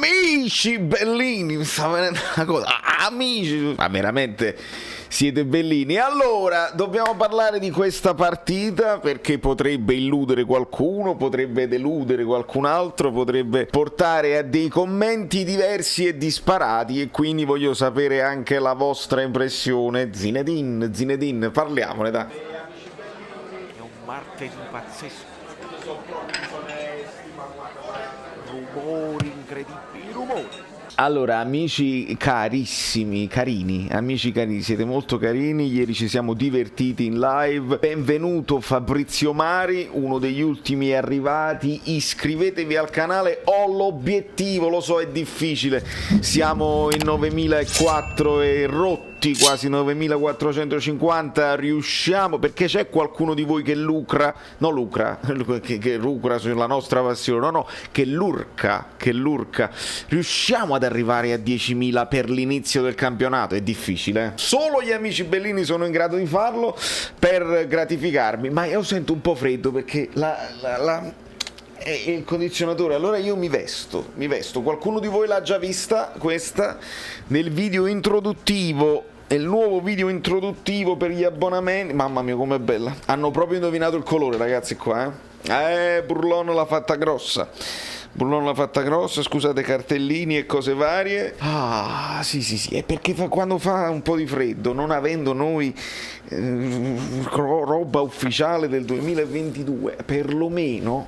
Amici bellini, mi sta venendo una cosa. Amici, ma veramente siete bellini. Allora, dobbiamo parlare di questa partita perché potrebbe illudere qualcuno, potrebbe deludere qualcun altro, potrebbe portare a dei commenti diversi e disparati, e quindi voglio sapere anche la vostra impressione. Zinedine, parliamone, dai. È un martedì pazzesco. Rumori incredibili, rumori. Allora, amici carissimi, amici carini, siete molto carini, ieri ci siamo divertiti in live. Benvenuto Fabrizio Mari, uno degli ultimi arrivati, iscrivetevi al canale, ho l'obiettivo, lo so è difficile, siamo in 9004 e rotti, quasi 9450, riusciamo, perché c'è qualcuno di voi che lucra sulla nostra passione, che lurca, riusciamo ad arrivare a 10.000 per l'inizio del campionato? È difficile, solo gli amici bellini sono in grado di farlo per gratificarmi, ma io sento un po' freddo perché il condizionatore, allora io mi vesto, qualcuno di voi l'ha già vista questa nel video introduttivo, è il nuovo video introduttivo per gli abbonamenti, mamma mia com'è bella, hanno proprio indovinato il colore ragazzi qua, Burlon l'ha fatta grossa, scusate, cartellini e cose varie. Sì, è perché quando fa un po' di freddo, non avendo noi roba ufficiale del 2022, perlomeno.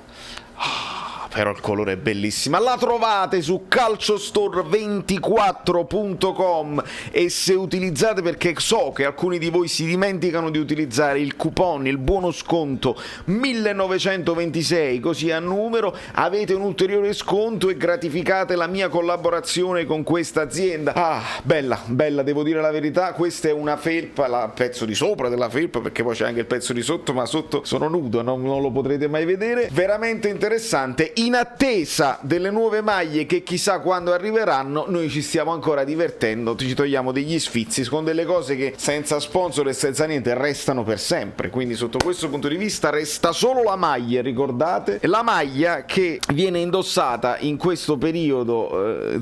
Però il colore è bellissimo. La trovate su calciostore24.com e se utilizzate, perché so che alcuni di voi si dimenticano di utilizzare il coupon, il buono sconto 1926 così a numero, avete un ulteriore sconto e gratificate la mia collaborazione con questa azienda. Bella, devo dire la verità, questa è una felpa, il pezzo di sopra della felpa, perché poi c'è anche il pezzo di sotto, ma sotto sono nudo, non lo potrete mai vedere, veramente interessante. In attesa delle nuove maglie che chissà quando arriveranno, noi ci stiamo ancora divertendo, ci togliamo degli sfizi con delle cose che senza sponsor e senza niente restano per sempre, quindi sotto questo punto di vista resta solo la maglia, ricordate, la maglia che viene indossata in questo periodo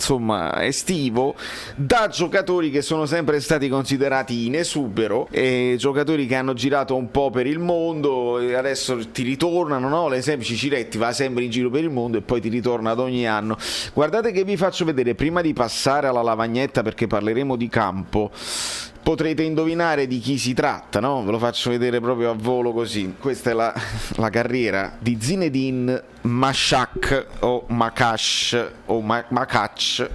estivo da giocatori che sono sempre stati considerati in esubero, e giocatori che hanno girato un po' per il mondo e adesso ti ritornano, no? L'esempio Ciciretti va sempre in giro per il mondo e poi ti ritorna ad ogni anno. Guardate che vi faccio vedere prima di passare alla lavagnetta, perché parleremo di campo, potrete indovinare di chi si tratta, no? Ve lo faccio vedere proprio a volo così. Questa è la carriera di Zinedine Mashak o Makash o Macac,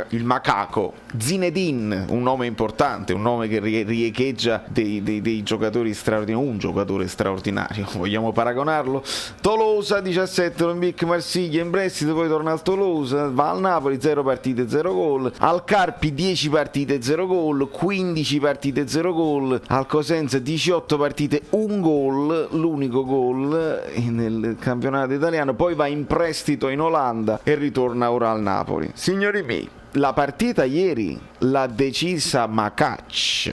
il macaco. Zinedine, un nome importante, un nome che riecheggia dei giocatori straordinari, un giocatore straordinario, vogliamo paragonarlo? Tolosa 17, Olympique Marsiglia in prestito, poi torna al Tolosa, va al Napoli, 0 partite 0 gol, al Carpi 10 partite 0 gol, 15 partite 0 gol, al Cosenza 18 partite 1 gol, l'unico gol nel campionato italiano, poi va in prestito in Olanda e ritorna ora al Napoli. Signori miei, la partita ieri l'ha decisa Makac,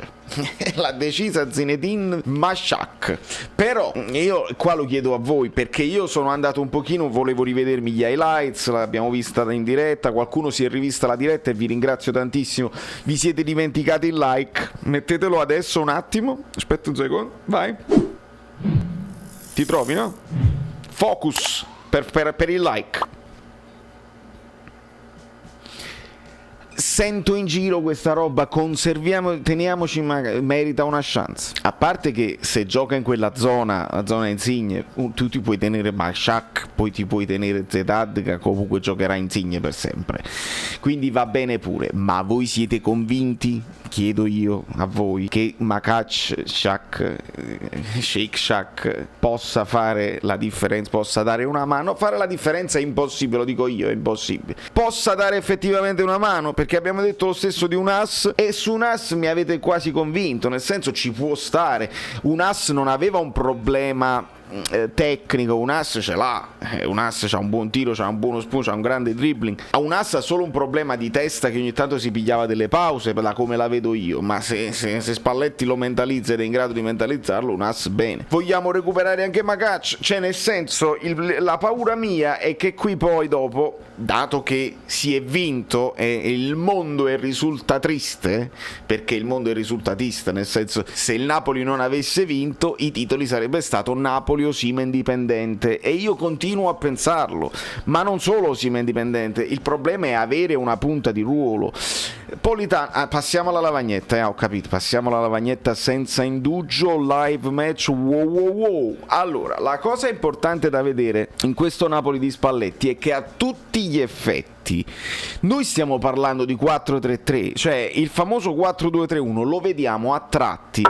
l'ha decisa Zinedine Mashak, però io qua lo chiedo a voi perché io sono andato un pochino, volevo rivedermi gli highlights, l'abbiamo vista in diretta, qualcuno si è rivista la diretta e vi ringrazio tantissimo, vi siete dimenticati il like, mettetelo adesso un attimo, aspetta un secondo, vai, ti trovi, no? Focus per il like. Sento in giro questa roba, conserviamo, teniamoci, merita una chance. A parte che se gioca in quella zona, la zona Insigne, tu ti puoi tenere Mashak, poi ti puoi tenere Zedad, che comunque giocherà Insigne per sempre. Quindi va bene pure, ma voi siete convinti, chiedo io a voi, che Sheikh Shak possa fare la differenza, possa dare una mano? Fare la differenza è impossibile, lo dico io, è impossibile. Possa dare effettivamente una mano, perché abbiamo detto lo stesso di Unas e su Unas mi avete quasi convinto, nel senso ci può stare. Unas non aveva un problema tecnico, un ass ce l'ha, un ass c'ha un buon tiro, c'ha un buono spunto, c'ha un grande dribbling. A un ass ha solo un problema di testa, che ogni tanto si pigliava delle pause, da come la vedo io, ma se Spalletti lo mentalizza ed è in grado di mentalizzarlo, un ass bene. Vogliamo recuperare anche Magac, cioè nel senso, la paura mia è che qui poi dopo, dato che si è vinto e il mondo risulta triste, perché il mondo è risultatista, nel senso, se il Napoli non avesse vinto, i titoli sarebbe stato Napoli o Sima Indipendente, e io continuo a pensarlo, ma non solo Sima Indipendente, il problema è avere una punta di ruolo. Politano, passiamo alla lavagnetta, ho capito, passiamo alla lavagnetta senza indugio, live match, wow. Allora, la cosa importante da vedere in questo Napoli di Spalletti è che a tutti gli effetti noi stiamo parlando di 4-3-3, cioè il famoso 4-2-3-1 lo vediamo a tratti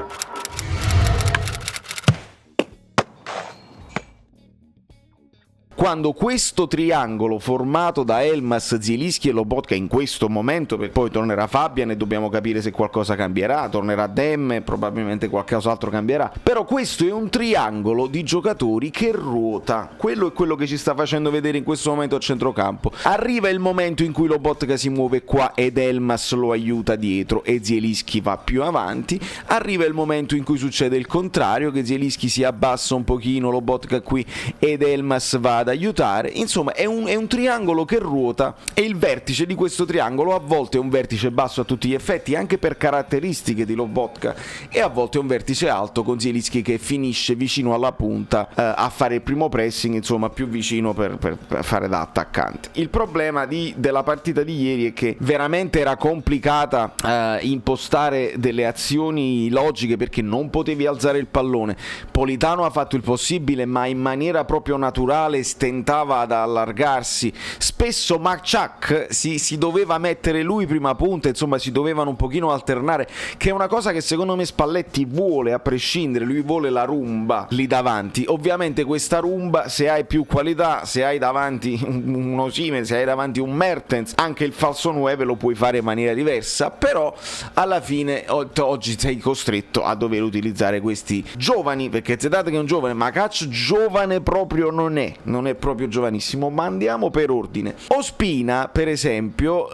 quando questo triangolo formato da Elmas, Zielinski e Lobotka in questo momento, perché poi tornerà Fabian e dobbiamo capire se qualcosa cambierà, tornerà Demme, probabilmente qualcos'altro cambierà, però questo è un triangolo di giocatori che ruota, quello è quello che ci sta facendo vedere in questo momento a centrocampo. Arriva il momento in cui Lobotka si muove qua ed Elmas lo aiuta dietro e Zielinski va più avanti, arriva il momento in cui succede il contrario, che Zielinski si abbassa un pochino, Lobotka qui ed Elmas va ad aiutare. Insomma è un triangolo che ruota, e il vertice di questo triangolo a volte è un vertice basso a tutti gli effetti, anche per caratteristiche di Lobotka, e a volte è un vertice alto con Zielinski che finisce vicino alla punta a fare il primo pressing, insomma più vicino per fare da attaccante. Il problema della partita di ieri è che veramente era complicata impostare delle azioni logiche, perché non potevi alzare il pallone. Politano ha fatto il possibile, ma in maniera proprio naturale tentava ad allargarsi, spesso Macciac si doveva mettere lui prima punta, insomma si dovevano un pochino alternare, che è una cosa che secondo me Spalletti vuole a prescindere, lui vuole la rumba lì davanti. Ovviamente questa rumba, se hai più qualità, se hai davanti un Osimhen, se hai davanti un Mertens, anche il falso 9 lo puoi fare in maniera diversa, però alla fine oggi sei costretto a dover utilizzare questi giovani, perché Zedate che è un giovane, Magac giovane proprio non è proprio giovanissimo, ma andiamo per ordine. Ospina, per esempio,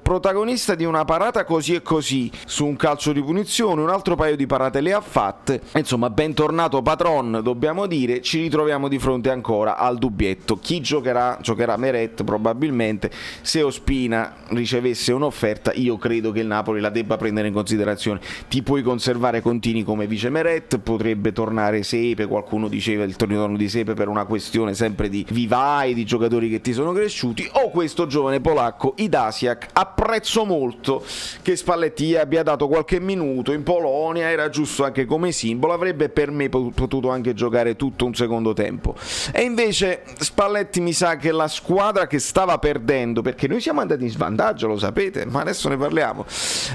protagonista di una parata così e così su un calcio di punizione, un altro paio di parate le ha fatte, insomma bentornato Patron, dobbiamo dire. Ci ritroviamo di fronte ancora al dubbietto: chi giocherà Meret probabilmente. Se Ospina ricevesse un'offerta, io credo che il Napoli la debba prendere in considerazione. Ti puoi conservare Contini come vice Meret, potrebbe tornare Sepe, qualcuno diceva il ritorno di Sepe per una questione sempre di vivai, di giocatori che ti sono cresciuti, o questo giovane polacco Idasiak. Apprezzo molto che Spalletti abbia dato qualche minuto in Polonia, era giusto anche come simbolo, avrebbe per me potuto anche giocare tutto un secondo tempo, e invece Spalletti mi sa che la squadra che stava perdendo, perché noi siamo andati in svantaggio, lo sapete, ma adesso ne parliamo,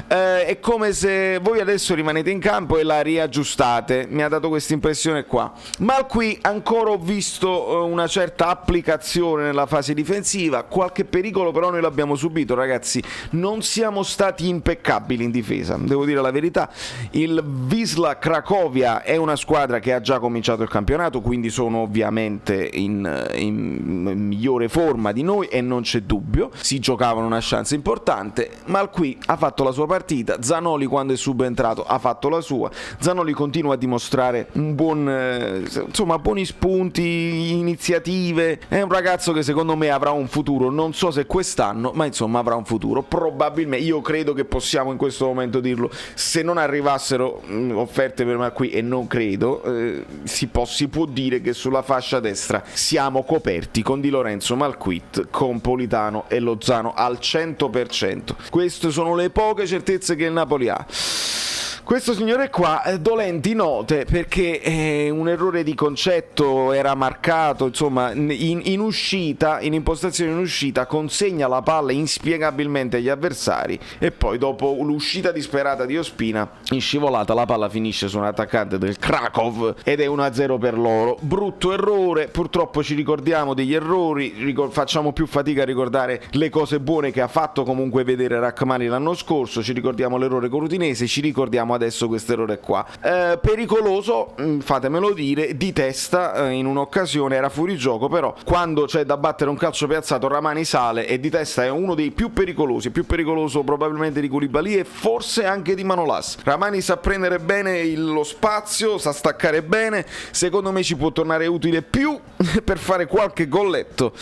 è come se voi adesso rimanete in campo e la riaggiustate, mi ha dato questa impressione qua. Ma qui ancora ho visto una certa applicazione nella fase difensiva, qualche pericolo però noi l'abbiamo subito, ragazzi, non siamo stati impeccabili in difesa, devo dire la verità. Il Wisla Cracovia è una squadra che ha già cominciato il campionato, quindi sono ovviamente in migliore forma di noi e non c'è dubbio, si giocavano una chance importante. Malqui ha fatto la sua partita, Zanoli quando è subentrato ha fatto la sua, Zanoli continua a dimostrare un buoni spunti, iniziative, è un ragazzo che secondo me avrà un futuro, non so se quest'anno, ma insomma avrà un futuro, probabilmente. Io credo che possiamo in questo momento dirlo, se non arrivassero offerte per Malqui, e non credo, si può dire che sulla fascia destra siamo coperti con Di Lorenzo, Malquit, con Politano e Lozano al 100%. Queste sono le poche certezze che il Napoli ha. Questo signore qua, dolenti note, perché un errore di concetto era marcato, insomma, in uscita, in impostazione in uscita, consegna la palla inspiegabilmente agli avversari, e poi dopo l'uscita disperata di Ospina, in scivolata la palla finisce su un attaccante del Krakow ed è 1-0 per loro. Brutto errore, purtroppo ci ricordiamo degli errori, facciamo più fatica a ricordare le cose buone che ha fatto comunque vedere Rachmani l'anno scorso, ci ricordiamo l'errore con Udinese, ci ricordiamo facciamo adesso questo errore qua. Pericoloso, fatemelo dire, di testa in un'occasione era fuori gioco, però quando c'è da battere un calcio piazzato Rrahmani sale e di testa è uno dei più pericoloso probabilmente di Koulibaly e forse anche di Manolas. Rrahmani sa prendere bene lo spazio, sa staccare bene, secondo me ci può tornare utile più per fare qualche golletto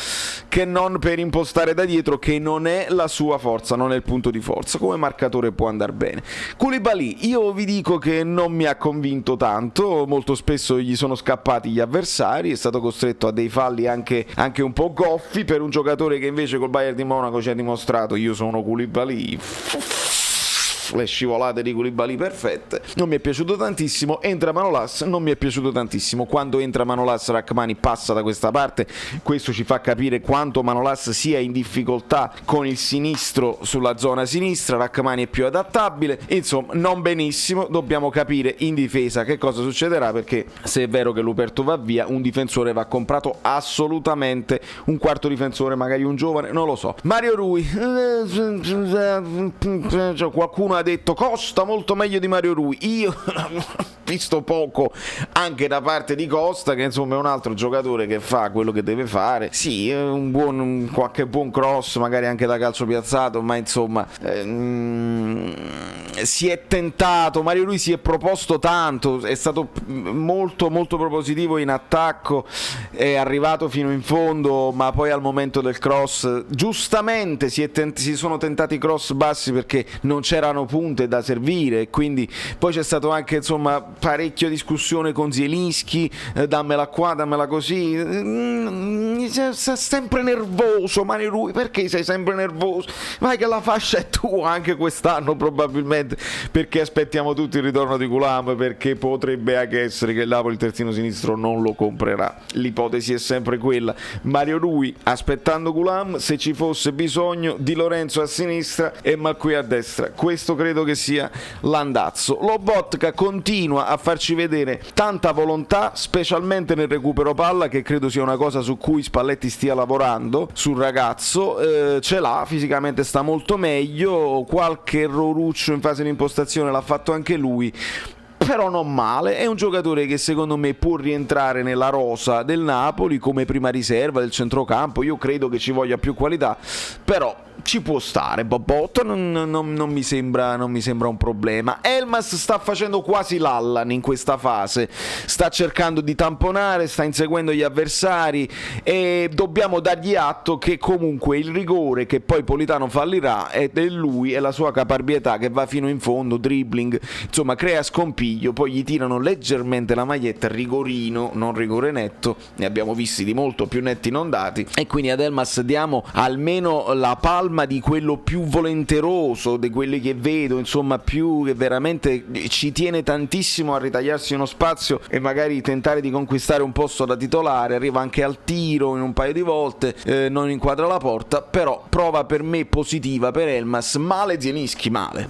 che non per impostare da dietro, che non è la sua forza, non è il punto di forza. Come marcatore può andare bene. Koulibaly, io vi dico che non mi ha convinto tanto, molto spesso gli sono scappati gli avversari, è stato costretto a dei falli anche un po' goffi per un giocatore che invece col Bayern di Monaco ci ha dimostrato: io sono Koulibaly, le scivolate di Koulibaly perfette. Non mi è piaciuto tantissimo. Entra Manolas, non mi è piaciuto tantissimo. Quando entra Manolas Rrahmani passa da questa parte, questo ci fa capire quanto Manolas sia in difficoltà con il sinistro sulla zona sinistra. Rrahmani è più adattabile, insomma non benissimo. Dobbiamo capire in difesa che cosa succederà, perché se è vero che Luperto va via, un difensore va comprato assolutamente, un quarto difensore, magari un giovane, non lo so. Mario Rui, qualcuno ha detto Costa molto meglio di Mario Rui. Io ho visto poco anche da parte di Costa, che insomma è un altro giocatore che fa quello che deve fare. Sì, qualche buon cross, magari anche da calcio piazzato, ma insomma si è tentato. Mario Rui si è proposto tanto, è stato molto propositivo in attacco, è arrivato fino in fondo, ma poi al momento del cross giustamente si sono tentati cross bassi perché non c'erano punte da servire, quindi poi c'è stato anche insomma parecchio discussione con Zielinski, dammela qua, dammela così. Sei sempre nervoso Mario Rui, perché sei sempre nervoso? Vai che la fascia è tua anche quest'anno probabilmente, perché aspettiamo tutti il ritorno di Thuram, perché potrebbe anche essere che il Napoli il terzino sinistro non lo comprerà. L'ipotesi è sempre quella. Mario Rui aspettando Thuram, se ci fosse bisogno Di Lorenzo a sinistra e Malcuit a destra. Questo credo che sia l'andazzo. Lobotka continua a farci vedere tanta volontà, specialmente nel recupero palla, che credo sia una cosa su cui Spalletti stia lavorando sul ragazzo. Ce l'ha, fisicamente sta molto meglio, qualche erroruccio in fase di impostazione l'ha fatto anche lui, però non male. È un giocatore che secondo me può rientrare nella rosa del Napoli come prima riserva del centrocampo. Io credo che ci voglia più qualità, però ci può stare. Bobot non mi sembra un problema. Elmas sta facendo quasi l'Allan in questa fase, sta cercando di tamponare, sta inseguendo gli avversari e dobbiamo dargli atto che comunque il rigore che poi Politano fallirà è lui e la sua caparbietà che va fino in fondo, dribbling, insomma crea scompiglio, poi gli tirano leggermente la maglietta, rigorino, non rigore netto, ne abbiamo visti di molto più netti non dati, e quindi ad Elmas diamo almeno la palma di quello più volenteroso, di quelli che vedo, insomma più che veramente ci tiene tantissimo a ritagliarsi uno spazio e magari tentare di conquistare un posto da titolare. Arriva anche al tiro in un paio di volte, non inquadra la porta, però prova per me positiva per Elmas. Male Zielinski, male,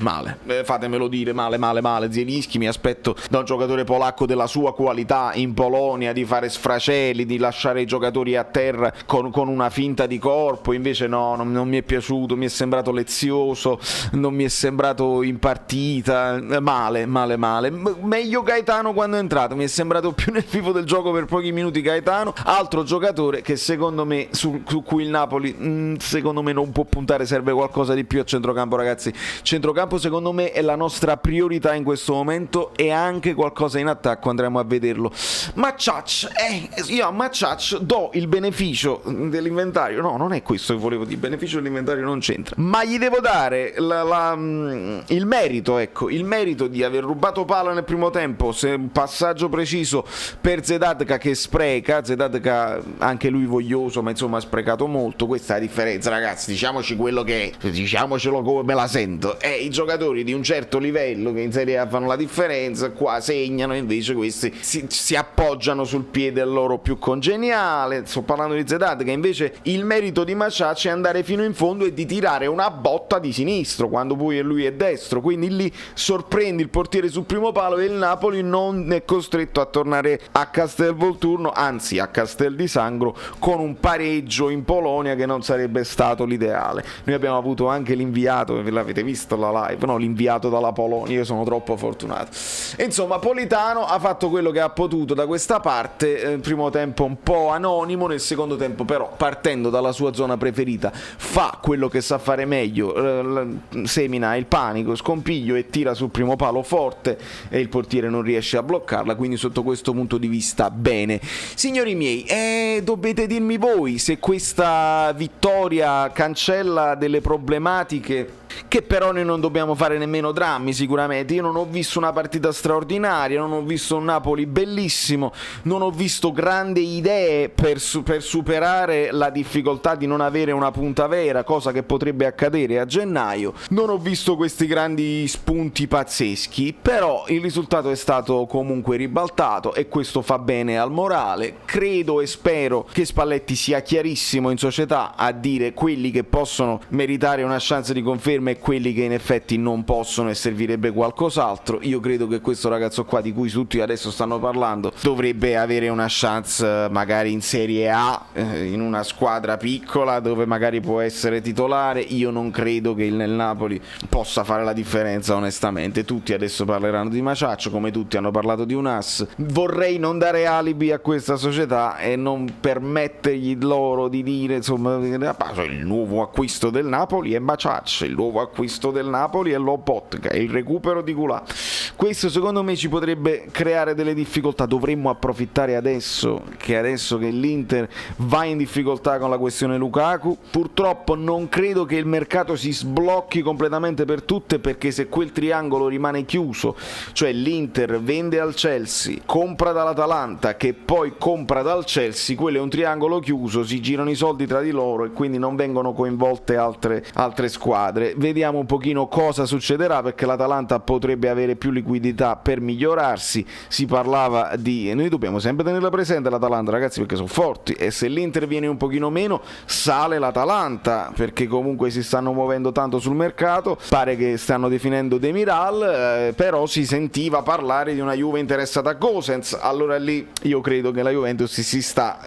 fatemelo dire, male Zielinski. Mi aspetto da un giocatore polacco della sua qualità in Polonia di fare sfracelli, di lasciare i giocatori a terra con una finta di corpo, invece no, non mi è piaciuto, mi è sembrato lezioso, non mi è sembrato in partita, male. Meglio Gaetano quando è entrato, mi è sembrato più nel vivo del gioco per pochi minuti Gaetano, altro giocatore che secondo me su cui il Napoli secondo me non può puntare, serve qualcosa di più a centrocampo, ragazzi. Centrocampo secondo me è la nostra priorità in questo momento, e anche qualcosa in attacco andremo a vederlo. Io a Maciac do il beneficio dell'inventario, no, non è questo che volevo dire, il beneficio dell'inventario non c'entra, ma gli devo dare il merito, ecco, il merito di aver rubato palla nel primo tempo, se un passaggio preciso per Zedatka che spreca, Zedatka anche lui voglioso, ma insomma ha sprecato molto. Questa è la differenza, ragazzi, diciamoci quello che è, diciamocelo come me la sento, i giocatori di un certo livello che in Serie A fanno la differenza, qua segnano, invece questi si appoggiano sul piede loro più congeniale. Sto parlando di Zedatka, invece il merito di Maciac è andare fino in fondo e e di tirare una botta di sinistro quando poi lui è destro, quindi lì sorprendi il portiere sul primo palo e il Napoli non è costretto a tornare a Castelvolturno, anzi a Castel di Sangro, con un pareggio in Polonia che non sarebbe stato l'ideale. Noi abbiamo avuto anche l'inviato, ve l'avete visto la live, no? L'inviato dalla Polonia, io sono troppo fortunato. E insomma, Politano ha fatto quello che ha potuto da questa parte, primo tempo un po' anonimo, nel secondo tempo però partendo dalla sua zona preferita fa quello che sa fare meglio, semina il panico, scompiglio e tira sul primo palo forte e il portiere non riesce a bloccarla, quindi sotto questo punto di vista bene. Signori miei, dovete dirmi voi se questa vittoria cancella delle problematiche, che però noi non dobbiamo fare nemmeno drammi sicuramente. Io non ho visto una partita straordinaria, non ho visto un Napoli bellissimo, non ho visto grandi idee per superare la difficoltà di non avere una punta vera, cosa che potrebbe accadere a gennaio. Non ho visto questi grandi spunti pazzeschi, però il risultato è stato comunque ribaltato e questo fa bene al morale. Credo e spero che Spalletti sia chiarissimo in società a dire quelli che possono meritare una chance di conferma e quelli che in effetti non possono e servirebbe qualcos'altro. Io credo che questo ragazzo qua di cui tutti adesso stanno parlando dovrebbe avere una chance magari in Serie A, in una squadra piccola dove magari può essere titolare. Io non credo che nel Napoli possa fare la differenza onestamente. Tutti adesso parleranno di Masciaccio come tutti hanno parlato di Unas. Vorrei non dare alibi a questa società e non permettergli loro di dire insomma il nuovo acquisto del Napoli è Masciaccio, il nuovo acquisto del Napoli è Lobotka, il recupero di Goulart. Questo secondo me ci potrebbe creare delle difficoltà. Dovremmo approfittare adesso che l'Inter va in difficoltà con la questione Lukaku. Purtroppo non credo che il mercato si sblocchi completamente per tutte, perché se quel triangolo rimane chiuso, cioè l'Inter vende al Chelsea, compra dall'Atalanta che poi compra dal Chelsea, quello è un triangolo chiuso, si girano i soldi tra di loro e quindi non vengono coinvolte altre squadre. Vediamo un pochino cosa succederà, perché l'Atalanta potrebbe avere più liquidità per migliorarsi. Si parlava di... noi dobbiamo sempre tenerla presente l'Atalanta, ragazzi, perché sono forti, e se l'Inter viene un pochino meno sale l'Atalanta, perché comunque si stanno muovendo tanto sul mercato. Pare che stanno definendo Demiral, però si sentiva parlare di una Juve interessata a Gosens. Allora lì io credo che la Juventus si sta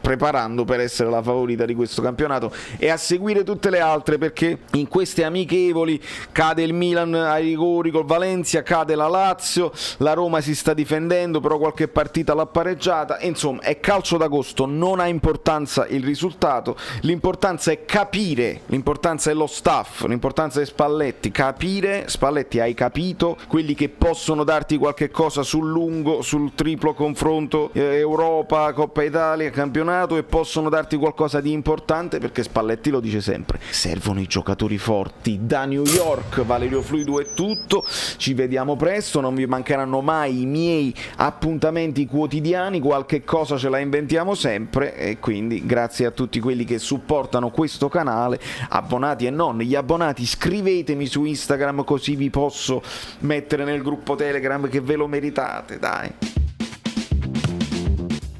preparando per essere la favorita di questo campionato e a seguire tutte le altre, perché in queste amichevoli cade il Milan ai rigori col Valencia, cade la Lazio, la Roma si sta difendendo però qualche partita l'ha pareggiata. Insomma, è calcio d'agosto, non ha importanza il risultato, l'importanza è capire, l'importanza è lo staff, l'importanza è Spalletti, capire. Spalletti, hai capito quelli che possono darti qualche cosa sul lungo, sul triplo confronto Europa, Coppa Italia, campionato, e possono darti qualcosa di importante, perché Spalletti lo dice sempre, servono i giocatori forti. Da New York, Valerio Fluido è tutto, ci vediamo presto, non vi mancheranno mai i miei appuntamenti quotidiani, qualche cosa ce la inventiamo sempre, e quindi grazie a tutti quelli che supportano questo canale, abbonati e non. Gli abbonati, scrivetemi su Instagram così vi posso mettere nel gruppo Telegram, che ve lo meritate, dai.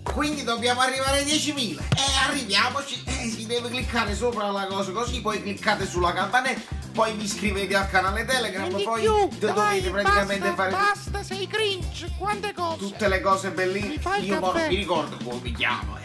Quindi dobbiamo arrivare ai 10.000 e arriviamoci. Si deve cliccare sopra la cosa così, poi cliccate sulla campanella, poi vi iscrivete al canale Telegram, poi dovete praticamente fare basta, sei cringe, quante cose, tutte le cose bellissime. Io caffè. mi ricordo come mi chiamo.